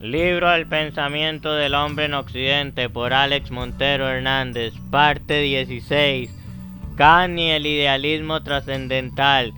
Libro El pensamiento del hombre en Occidente por Alex Montero Hernández, parte 16. Kant y el idealismo trascendental.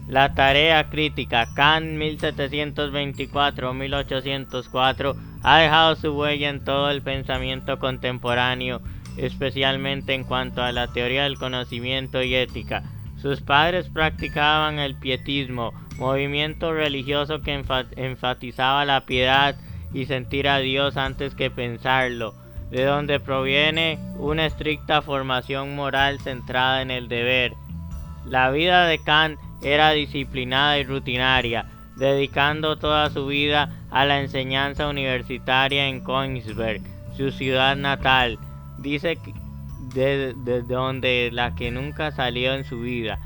La tarea crítica. Kant 1724-1804 ha dejado su huella en todo el pensamiento contemporáneo, especialmente en cuanto a la teoría del conocimiento y ética. Sus padres practicaban el pietismo, movimiento religioso que enfatizaba la piedad y sentir a Dios antes que pensarlo, de donde proviene una estricta formación moral centrada en el deber. La vida de Kant era disciplinada y rutinaria, dedicando toda su vida a la enseñanza universitaria en Königsberg, su ciudad natal, dice de donde la que nunca salió en su vida.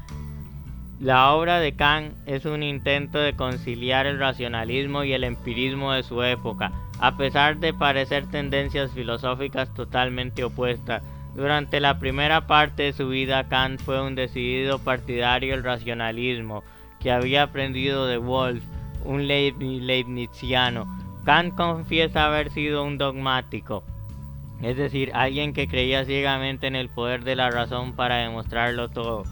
La obra de Kant es un intento de conciliar el racionalismo y el empirismo de su época, a pesar de parecer tendencias filosóficas totalmente opuestas. Durante la primera parte de su vida, Kant fue un decidido partidario del racionalismo, que había aprendido de Wolff, un leibniziano. Kant confiesa haber sido un dogmático, es decir, alguien que creía ciegamente en el poder de la razón para demostrarlo todo.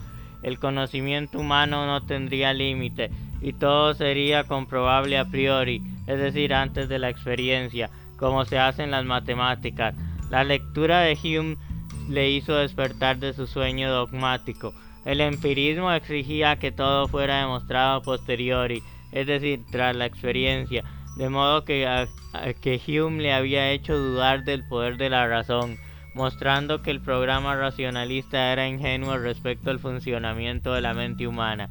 El conocimiento humano no tendría límite y todo sería comprobable a priori, es decir, antes de la experiencia, como se hace en las matemáticas. La lectura de Hume le hizo despertar de su sueño dogmático. El empirismo exigía que todo fuera demostrado a posteriori, es decir, tras la experiencia, de modo que Hume le había hecho dudar del poder de la razón, mostrando que el programa racionalista era ingenuo respecto al funcionamiento de la mente humana.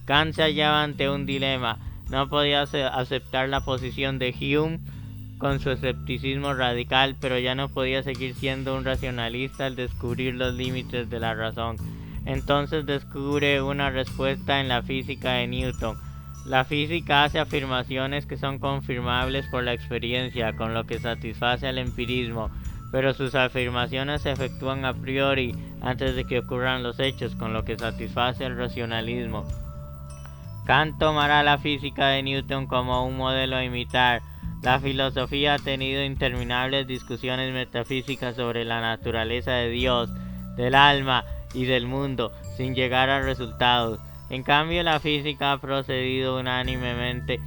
Kant se hallaba ante un dilema. No podía aceptar la posición de Hume con su escepticismo radical, pero ya no podía seguir siendo un racionalista al descubrir los límites de la razón. Entonces descubre una respuesta en la física de Newton. La física hace afirmaciones que son confirmables por la experiencia, con lo que satisface al empirismo, pero sus afirmaciones se efectúan a priori antes de que ocurran los hechos, con lo que satisface al racionalismo. Kant tomará la física de Newton como un modelo a imitar. La filosofía ha tenido interminables discusiones metafísicas sobre la naturaleza de Dios, del alma y del mundo, sin llegar a resultados. En cambio, la física ha procedido unánimemente,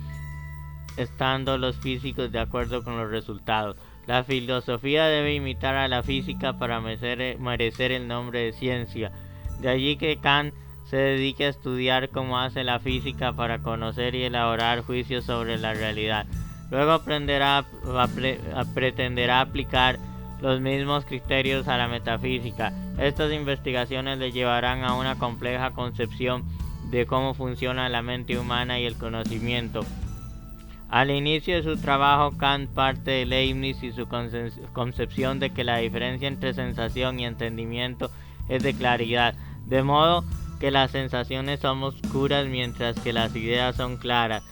estando los físicos de acuerdo con los resultados. La filosofía debe imitar a la física para merecer el nombre de ciencia. De allí que Kant se dedique a estudiar cómo hace la física para conocer y elaborar juicios sobre la realidad. Luego pretenderá aplicar los mismos criterios a la metafísica. Estas investigaciones le llevarán a una compleja concepción de cómo funciona la mente humana y el conocimiento. Al inicio de su trabajo, Kant parte de Leibniz y su concepción de que la diferencia entre sensación y entendimiento es de claridad, de modo que las sensaciones son oscuras mientras que las ideas son claras.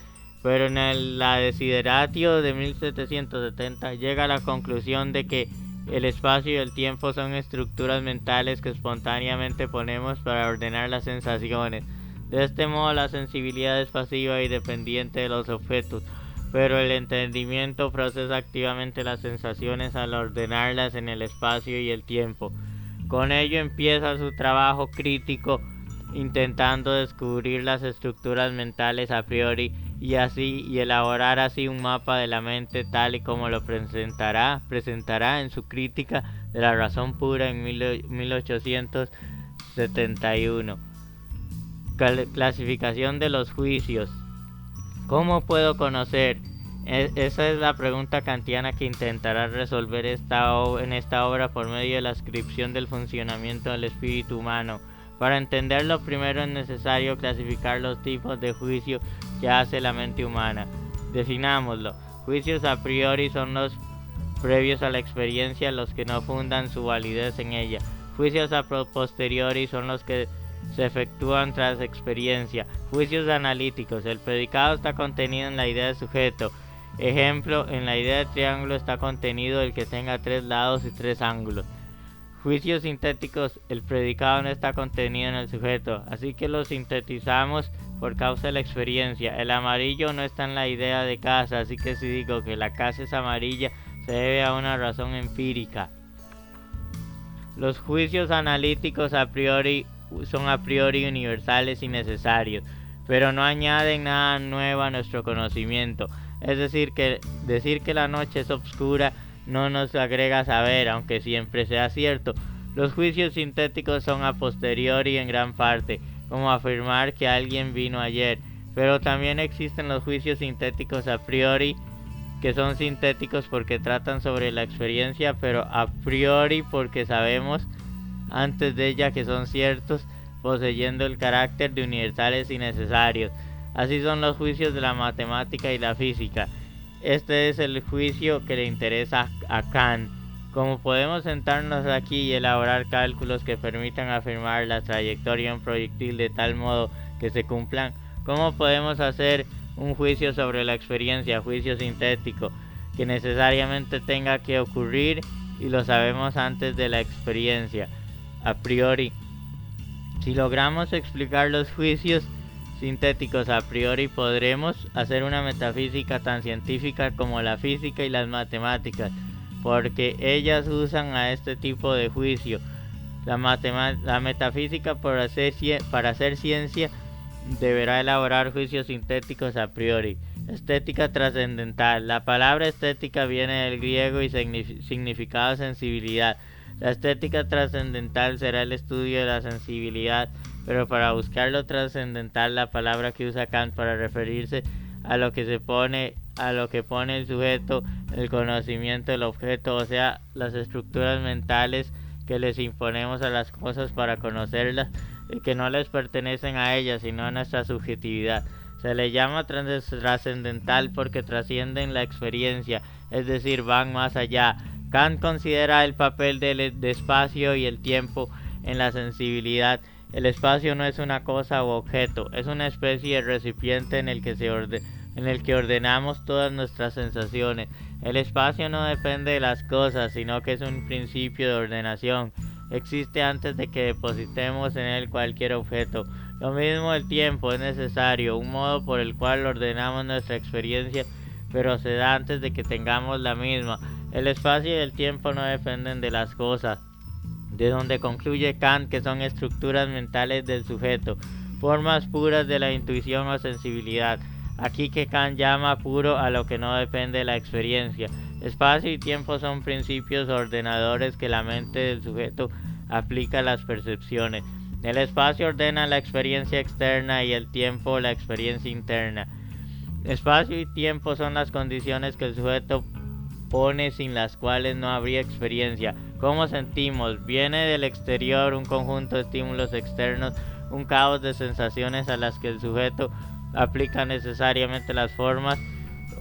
Pero en la Desideratio de 1770 llega a la conclusión de que el espacio y el tiempo son estructuras mentales que espontáneamente ponemos para ordenar las sensaciones. De este modo, la sensibilidad es pasiva y dependiente de los objetos, pero el entendimiento procesa activamente las sensaciones al ordenarlas en el espacio y el tiempo. Con ello empieza su trabajo crítico, intentando descubrir las estructuras mentales a priori y elaborar así un mapa de la mente tal y como lo presentará en su crítica de la razón pura en 1871. Clasificación de los juicios. ¿Cómo puedo conocer? Esa es la pregunta kantiana que intentará resolver en esta obra por medio de la descripción del funcionamiento del espíritu humano. Para entenderlo, primero es necesario clasificar los tipos de juicio que hace la mente humana. Definámoslo. Juicios a priori son los previos a la experiencia, los que no fundan su validez en ella. Juicios a posteriori son los que se efectúan tras experiencia. Juicios analíticos. El predicado está contenido en la idea de sujeto. Ejemplo, en la idea de triángulo está contenido el que tenga 3 lados y 3 ángulos. Juicios sintéticos. El predicado no está contenido en el sujeto, así que lo sintetizamos por causa de la experiencia. El amarillo no está en la idea de casa, así que si digo que la casa es amarilla, se debe a una razón empírica. Los juicios analíticos son a priori universales y necesarios, pero no añaden nada nuevo a nuestro conocimiento. Es decir que la noche es oscura no nos agrega saber, aunque siempre sea cierto. Los juicios sintéticos son a posteriori en gran parte, como afirmar que alguien vino ayer, pero también existen los juicios sintéticos a priori, que son sintéticos porque tratan sobre la experiencia, pero a priori porque sabemos antes de ella que son ciertos, poseyendo el carácter de universales y necesarios. Así son los juicios de la matemática y la física. Este es el juicio que le interesa a Kant. Como podemos sentarnos aquí y elaborar cálculos que permitan afirmar la trayectoria de un proyectil de tal modo que se cumplan, ¿cómo podemos hacer un juicio sobre la experiencia, juicio sintético, que necesariamente tenga que ocurrir y lo sabemos antes de la experiencia, a priori? Si logramos explicar los juicios sintéticos a priori, podremos hacer una metafísica tan científica como la física y las matemáticas, porque ellas usan a este tipo de juicio. La metafísica, para hacer ciencia, deberá elaborar juicios sintéticos a priori. Estética trascendental. La palabra estética viene del griego y significado sensibilidad. La estética trascendental será el estudio de la sensibilidad, pero para buscar lo trascendental, la palabra que usa Kant para referirse a lo que pone el sujeto, el conocimiento del objeto, o sea, las estructuras mentales que les imponemos a las cosas para conocerlas y que no les pertenecen a ellas, sino a nuestra subjetividad. Se le llama trascendental porque trascienden la experiencia, es decir, van más allá. Kant considera el papel del espacio y el tiempo en la sensibilidad. El espacio no es una cosa u objeto, es una especie de recipiente en el que ordenamos todas nuestras sensaciones. El espacio no depende de las cosas, sino que es un principio de ordenación. Existe antes de que depositemos en él cualquier objeto. Lo mismo el tiempo es necesario, un modo por el cual ordenamos nuestra experiencia, pero se da antes de que tengamos la misma. El espacio y el tiempo no dependen de las cosas, de donde concluye Kant que son estructuras mentales del sujeto, formas puras de la intuición o sensibilidad. Aquí que Kant llama puro a lo que no depende de la experiencia. Espacio y tiempo son principios ordenadores que la mente del sujeto aplica a las percepciones. El espacio ordena la experiencia externa y el tiempo la experiencia interna. Espacio y tiempo son las condiciones que el sujeto pone sin las cuales no habría experiencia. ¿Cómo sentimos? Viene del exterior un conjunto de estímulos externos, un caos de sensaciones a las que el sujeto aplica necesariamente las formas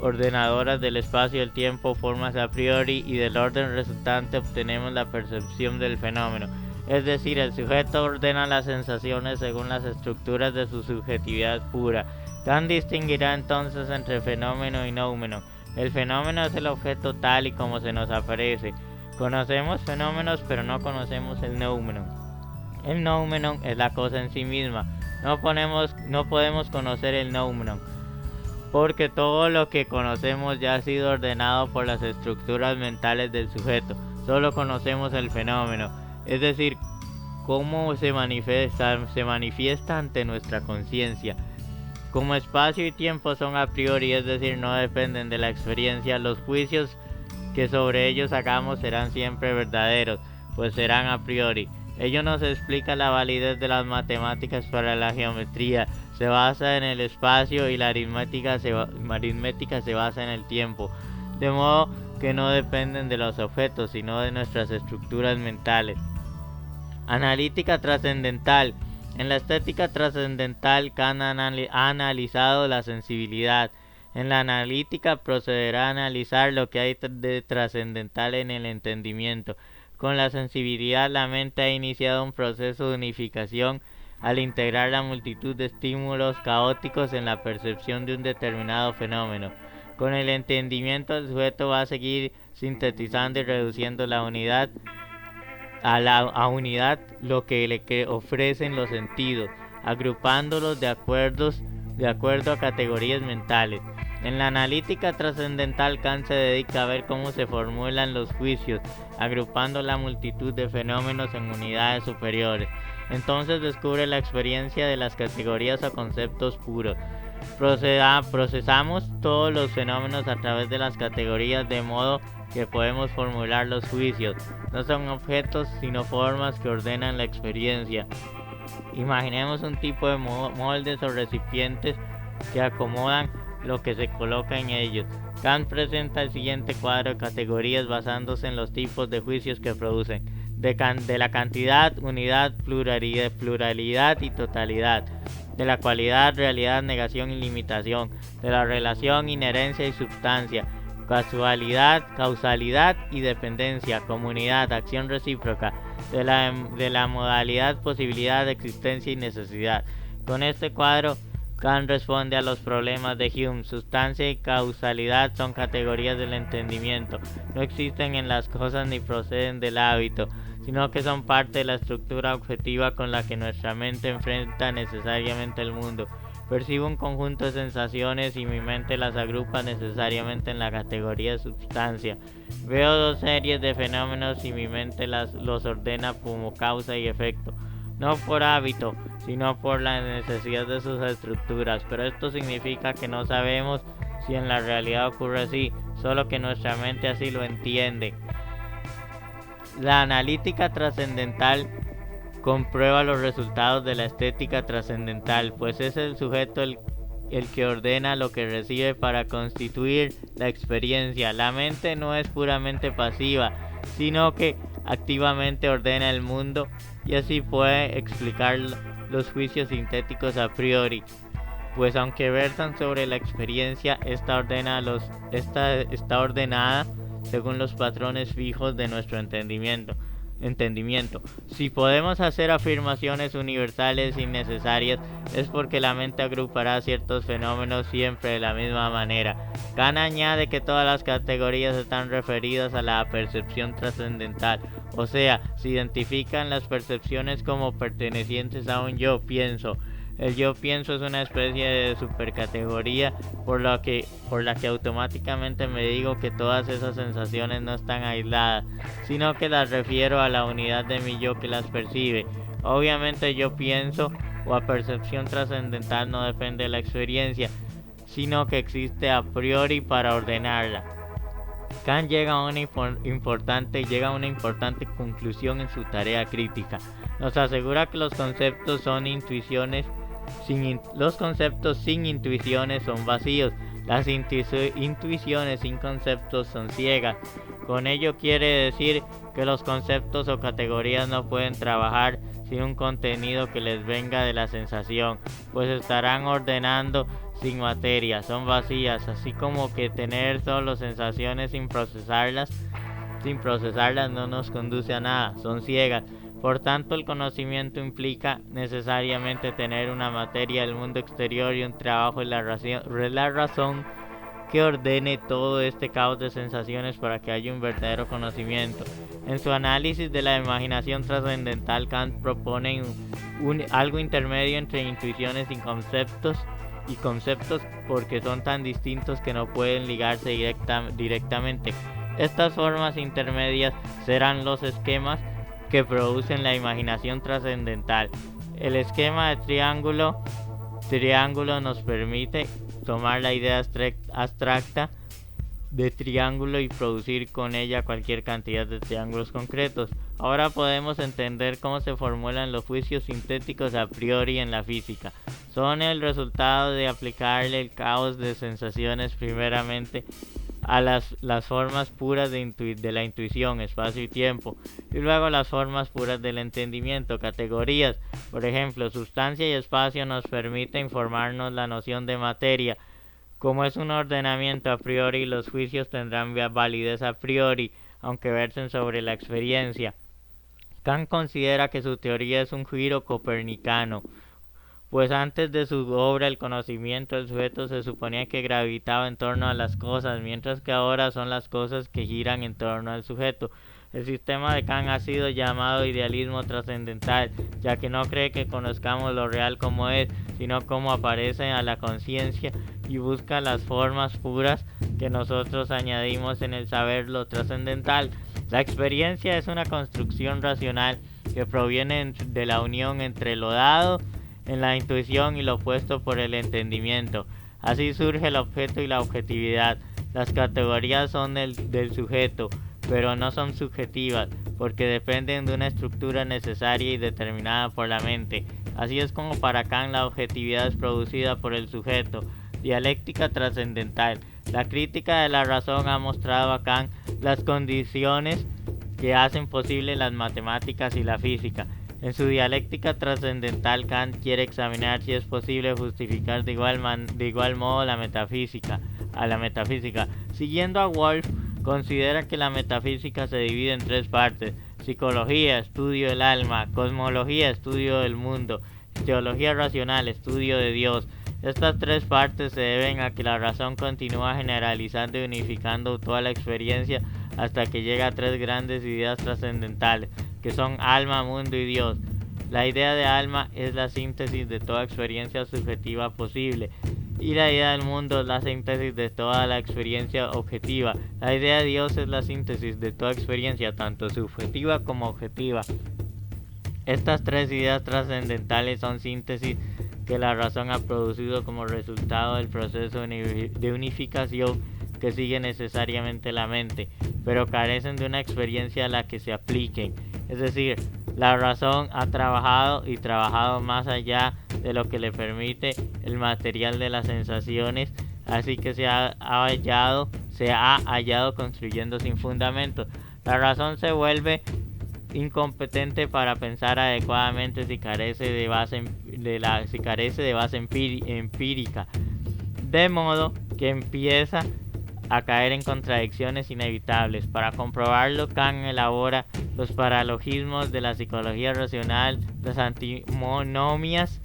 ordenadoras del espacio y el tiempo, formas a priori, y del orden resultante obtenemos la percepción del fenómeno. Es decir, el sujeto ordena las sensaciones según las estructuras de su subjetividad pura. Kant distinguirá entonces entre fenómeno y noumeno. El fenómeno es el objeto tal y como se nos aparece. Conocemos fenómenos, pero no conocemos el noumenon. El noumenon es la cosa en sí misma. No podemos conocer el noumenon, porque todo lo que conocemos ya ha sido ordenado por las estructuras mentales del sujeto. Solo conocemos el fenómeno, es decir, cómo se manifiesta ante nuestra conciencia. Como espacio y tiempo son a priori, es decir, no dependen de la experiencia, los juicios que sobre ellos hagamos serán siempre verdaderos, pues serán a priori. Ello nos explica la validez de las matemáticas para la geometría. Se basa en el espacio y la aritmética se basa en el tiempo, de modo que no dependen de los objetos, sino de nuestras estructuras mentales. Analítica trascendental. En la estética trascendental, Kant ha analizado la sensibilidad. En la analítica procederá a analizar lo que hay de trascendental en el entendimiento. Con la sensibilidad, la mente ha iniciado un proceso de unificación al integrar la multitud de estímulos caóticos en la percepción de un determinado fenómeno. Con el entendimiento, el sujeto va a seguir sintetizando y reduciendo la unidad a unidad lo que le ofrecen los sentidos, agrupándolos de acuerdo de acuerdo a categorías mentales. En la analítica trascendental, Kant se dedica a ver cómo se formulan los juicios, agrupando la multitud de fenómenos en unidades superiores. Entonces descubre la experiencia de las categorías o conceptos puros. Procesamos todos los fenómenos a través de las categorías, de modo que podemos formular los juicios. No son objetos, sino formas que ordenan la experiencia. Imaginemos un tipo de moldes o recipientes que acomodan lo que se coloca en ellos. Kant presenta el siguiente cuadro de categorías basándose en los tipos de juicios que producen: de la cantidad, unidad, pluralidad y totalidad; de la cualidad, realidad, negación y limitación; de la relación, inherencia y substancia; casualidad, causalidad y dependencia; comunidad, acción recíproca; de la modalidad, posibilidad, existencia y necesidad. Con este cuadro, Kant responde a los problemas de Hume. Sustancia y causalidad son categorías del entendimiento. No existen en las cosas ni proceden del hábito, sino que son parte de la estructura objetiva con la que nuestra mente enfrenta necesariamente el mundo. Percibo un conjunto de sensaciones y mi mente las agrupa necesariamente en la categoría de sustancia. Veo dos series de fenómenos y mi mente los ordena como causa y efecto, no por hábito, sino por la necesidad de sus estructuras. Pero esto significa que no sabemos si en la realidad ocurre así, solo que nuestra mente así lo entiende. La analítica trascendental comprueba los resultados de la estética trascendental, pues es el sujeto el que ordena lo que recibe para constituir la experiencia. La mente no es puramente pasiva, sino que activamente ordena el mundo, y así puede explicar los juicios sintéticos a priori, pues aunque versan sobre la experiencia, está ordenada según los patrones fijos de nuestro entendimiento. Si podemos hacer afirmaciones universales y necesarias, es porque la mente agrupará ciertos fenómenos siempre de la misma manera. Kant añade que todas las categorías están referidas a la percepción trascendental, o sea, se identifican las percepciones como pertenecientes a un yo pienso. El yo pienso es una especie de supercategoría por la que automáticamente me digo que todas esas sensaciones no están aisladas, sino que las refiero a la unidad de mi yo que las percibe. Obviamente yo pienso o a percepción trascendental no depende de la experiencia, sino que existe a priori para ordenarla. Kant llega a una importante conclusión en su tarea crítica. Nos asegura que los conceptos sin intuiciones son vacíos. Las intuiciones sin conceptos son ciegas. Con ello quiere decir que los conceptos o categorías no pueden trabajar sin un contenido que les venga de la sensación, pues estarán ordenando sin materia, son vacías, así como que tener solo sensaciones sin procesarlas no nos conduce a nada, son ciegas. Por tanto, el conocimiento implica necesariamente tener una materia del mundo exterior y un trabajo en la razón que ordene todo este caos de sensaciones para que haya un verdadero conocimiento. En su análisis de la imaginación trascendental, Kant propone algo intermedio entre intuiciones y conceptos porque son tan distintos que no pueden ligarse directamente. Estas formas intermedias serán los esquemas que producen la imaginación trascendental. El esquema de triángulo nos permite tomar la idea abstracta de triángulo y producir con ella cualquier cantidad de triángulos concretos. Ahora podemos entender cómo se formulan los juicios sintéticos a priori en la física. Son el resultado de aplicarle el caos de sensaciones primeramente a las formas puras de la intuición, espacio y tiempo, y luego las formas puras del entendimiento, categorías. Por ejemplo, sustancia y espacio nos permiten formarnos la noción de materia. Como es un ordenamiento a priori, los juicios tendrán validez a priori, aunque versen sobre la experiencia. Kant considera que su teoría es un giro copernicano, pues antes de su obra el conocimiento del sujeto se suponía que gravitaba en torno a las cosas, mientras que ahora son las cosas que giran en torno al sujeto. El sistema de Kant ha sido llamado idealismo trascendental, ya que no cree que conozcamos lo real como es, sino como aparece a la conciencia, y busca las formas puras que nosotros añadimos en el saber lo trascendental. La experiencia es una construcción racional que proviene de la unión entre lo dado en la intuición y lo opuesto por el entendimiento. Así surge el objeto y la objetividad. Las categorías son del sujeto, pero no son subjetivas, porque dependen de una estructura necesaria y determinada por la mente. Así es como para Kant la objetividad es producida por el sujeto. Dialéctica trascendental. La crítica de la razón ha mostrado a Kant las condiciones que hacen posible las matemáticas y la física. En su dialéctica trascendental, Kant quiere examinar si es posible justificar de igual modo la metafísica. Siguiendo a Wolff, considera que la metafísica se divide en tres partes: psicología, estudio del alma; cosmología, estudio del mundo; teología racional, estudio de Dios. Estas tres partes se deben a que la razón continúa generalizando y unificando toda la experiencia hasta que llega a tres grandes ideas trascendentales, que son alma, mundo y Dios. La idea de alma es la síntesis de toda experiencia subjetiva posible, y la idea del mundo es la síntesis de toda la experiencia objetiva. La idea de Dios es la síntesis de toda experiencia, tanto subjetiva como objetiva. Estas tres ideas trascendentales son síntesis que la razón ha producido como resultado del proceso de unificación que sigue necesariamente la mente, pero carecen de una experiencia a la que se apliquen. Es decir, la razón ha trabajado más allá de lo que le permite el material de las sensaciones, así que se ha hallado construyendo sin fundamento. La razón se vuelve incompetente para pensar adecuadamente si carece de base empírica, de modo que empieza a caer en contradicciones inevitables. Para comprobarlo, Kant elabora los paralogismos de la psicología racional, las antinomias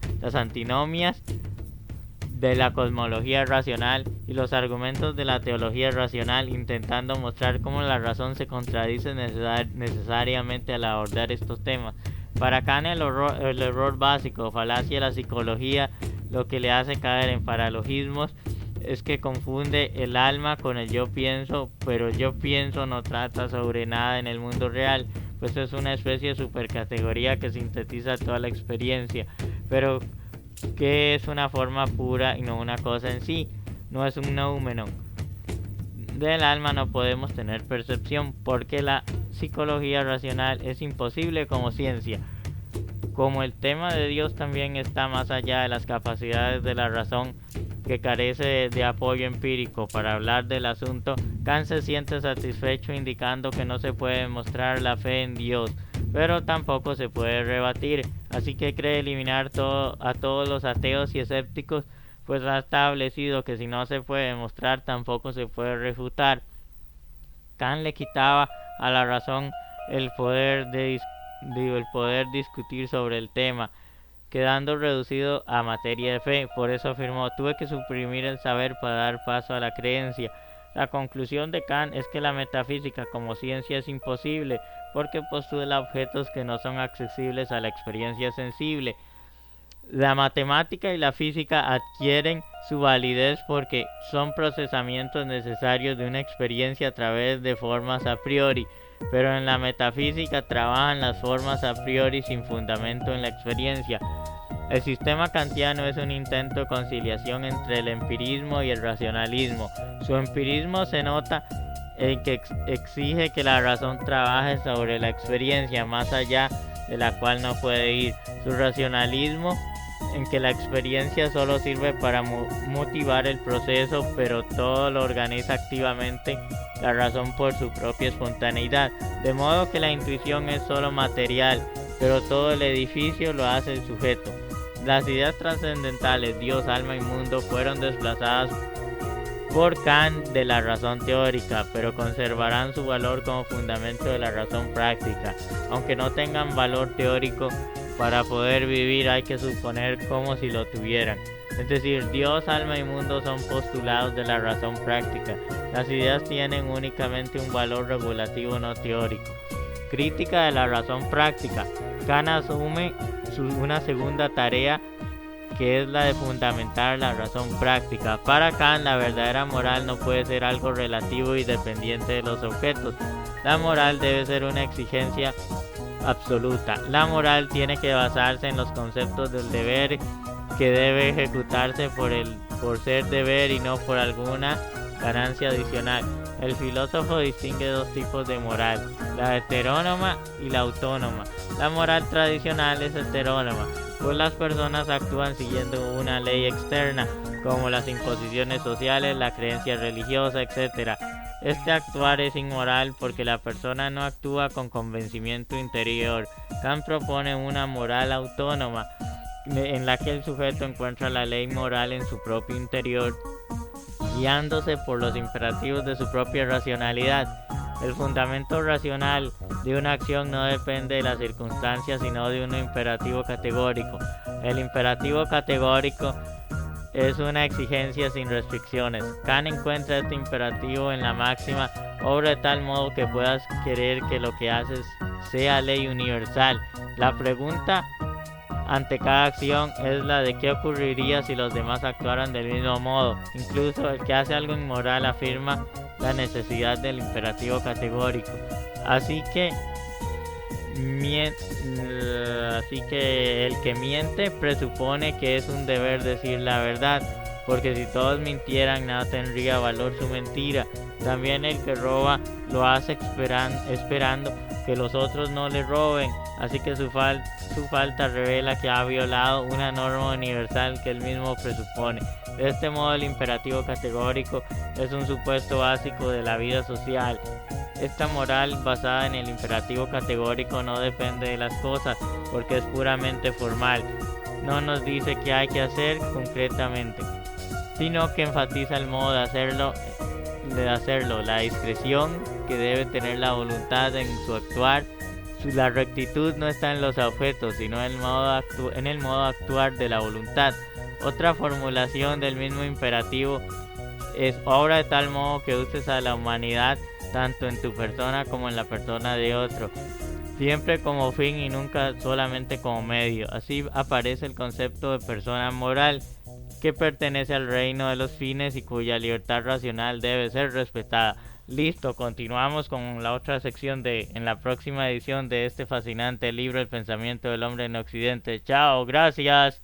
de la cosmología racional y los argumentos de la teología racional, intentando mostrar cómo la razón se contradice necesariamente al abordar estos temas. Para Kant, el error básico, falacia de la psicología, lo que le hace caer en paralogismos, es que confunde el alma con el yo pienso, pero el yo pienso no trata sobre nada en el mundo real, pues es una especie de supercategoría que sintetiza toda la experiencia, pero que es una forma pura y no una cosa en sí, no es un noumenon. Del alma no podemos tener percepción, porque la psicología racional es imposible como ciencia. Como el tema de Dios también está más allá de las capacidades de la razón, que carece de apoyo empírico para hablar del asunto, Kant se siente satisfecho indicando que no se puede demostrar la fe en Dios, pero tampoco se puede rebatir, así que cree eliminar a todos los ateos y escépticos, pues ha establecido que si no se puede demostrar, tampoco se puede refutar. Kant le quitaba a la razón el poder discutir sobre el tema, quedando reducido a materia de fe. Por eso afirmó: tuve que suprimir el saber para dar paso a la creencia. La conclusión de Kant es que la metafísica como ciencia es imposible, porque postula objetos que no son accesibles a la experiencia sensible. La matemática y la física adquieren su validez porque son procesamientos necesarios de una experiencia a través de formas a priori, pero en la metafísica trabajan las formas a priori sin fundamento en la experiencia. El sistema kantiano es un intento de conciliación entre el empirismo y el racionalismo. Su empirismo se nota en que exige que la razón trabaje sobre la experiencia más allá de la cual no puede ir. Su racionalismo en que la experiencia solo sirve para motivar el proceso, pero todo lo organiza activamente la razón por su propia espontaneidad, de modo que la intuición es solo material, pero todo el edificio lo hace el sujeto. Las ideas trascendentales, Dios, alma y mundo, fueron desplazadas por Kant de la razón teórica, pero conservarán su valor como fundamento de la razón práctica. Aunque no tengan valor teórico, para poder vivir hay que suponer como si lo tuvieran. Es decir, Dios, alma y mundo son postulados de la razón práctica. Las ideas tienen únicamente un valor regulativo no teórico. Crítica de la razón práctica. Kant asume una segunda tarea, que es la de fundamentar la razón práctica. Para Kant, la verdadera moral no puede ser algo relativo y dependiente de los objetos. La moral debe ser una exigencia absoluta. La moral tiene que basarse en los conceptos del deber, que debe ejecutarse por ser deber y no por alguna ganancia adicional. El filósofo distingue dos tipos de moral, la heterónoma y la autónoma. La moral tradicional es heterónoma, pues las personas actúan siguiendo una ley externa, como las imposiciones sociales, la creencia religiosa, etc. Este actuar es inmoral porque la persona no actúa con convencimiento interior. Kant propone una moral autónoma, en la que el sujeto encuentra la ley moral en su propio interior, guiándose por los imperativos de su propia racionalidad. El fundamento racional de una acción no depende de las circunstancias, sino de un imperativo categórico. El imperativo categórico es una exigencia sin restricciones. Kant encuentra este imperativo en la máxima: obra de tal modo que puedas querer que lo que haces sea ley universal. La pregunta ante cada acción es la de qué ocurriría si los demás actuaran del mismo modo. Incluso el que hace algo inmoral afirma la necesidad del imperativo categórico. Así que el que miente presupone que es un deber decir la verdad, porque si todos mintieran nada tendría valor su mentira. También el que roba lo hace esperando que los otros no le roben, así que su falta revela que ha violado una norma universal que él mismo presupone. De este modo, el imperativo categórico es un supuesto básico de la vida social. Esta moral basada en el imperativo categórico no depende de las cosas, porque es puramente formal. No nos dice qué hay que hacer concretamente, sino que enfatiza el modo de hacerlo, la discreción que debe tener la voluntad en su actuar. La rectitud no está en los objetos, sino en el modo de actuar de la voluntad. Otra formulación del mismo imperativo es: obra de tal modo que uses a la humanidad tanto en tu persona como en la persona de otro, siempre como fin y nunca solamente como medio. Así aparece el concepto de persona moral, que pertenece al reino de los fines y cuya libertad racional debe ser respetada. Listo, continuamos con la otra sección en la próxima edición de este fascinante libro, El pensamiento del hombre en Occidente. Chao, gracias.